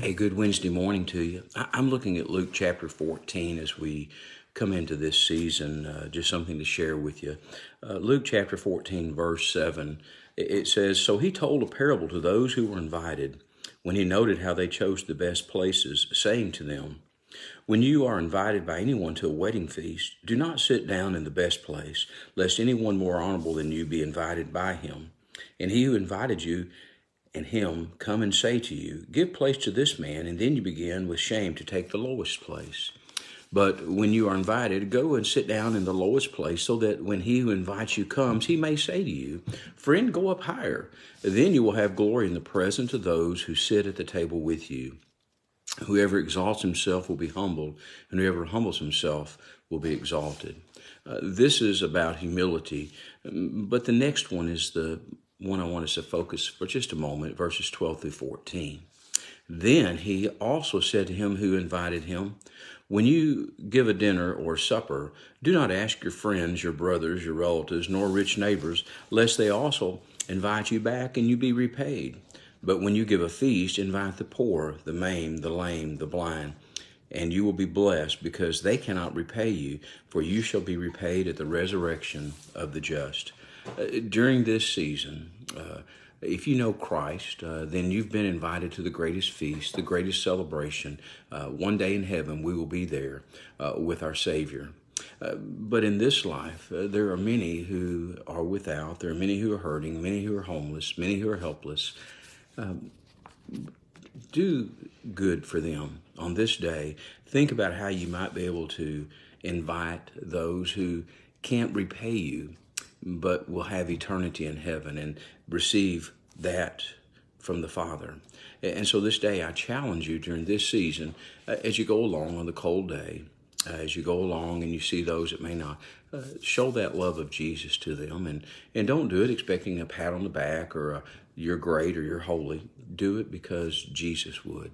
Hey, good Wednesday morning to you. I'm looking at Luke chapter 14 as we come into this season, just something to share with you. Luke chapter 14, verse 7, it says, "So he told a parable to those who were invited when he noted how they chose the best places, saying to them, when you are invited by anyone to a wedding feast, do not sit down in the best place, lest anyone more honorable than you be invited by him. And he who invited you and him come and say to you, give place to this man, and then you begin with shame to take the lowest place. But when you are invited, go and sit down in the lowest place, so that when he who invites you comes, he may say to you, friend, go up higher. Then you will have glory in the presence of those who sit at the table with you. Whoever exalts himself will be humbled, and whoever humbles himself will be exalted." This is about humility, but the next one is the one I want us to focus for just a moment, verses 12 through 14. Then he also said to him who invited him, when you give a dinner or supper, do not ask your friends, your brothers, your relatives, nor rich neighbors, lest they also invite you back and you be repaid. But when you give a feast, invite the poor, the maimed, the lame, the blind, and you will be blessed, because they cannot repay you, for you shall be repaid at the resurrection of the just. During this season, if you know Christ, then you've been invited to the greatest feast, the greatest celebration. One day in heaven, we will be there with our Savior. But in this life, there are many who are without. There are many who are hurting, many who are homeless, many who are helpless. Do good for them on this day. Think about how you might be able to invite those who can't repay you, but will have eternity in heaven and receive that from the Father. And so this day I challenge you during this season, as you go along on the cold day, as you go along and you see those that may not, show that love of Jesus to them, and don't do it expecting a pat on the back or you're great or you're holy. Do it because Jesus would.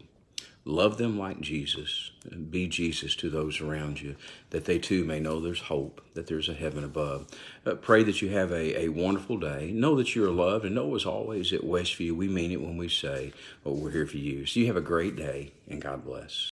Love them like Jesus, and be Jesus to those around you, that they too may know there's hope, that there's a heaven above. Pray that you have a wonderful day. Know that you're loved, and know as always at Westview, we mean it when we say, oh, we're here for you. So you have a great day, and God bless.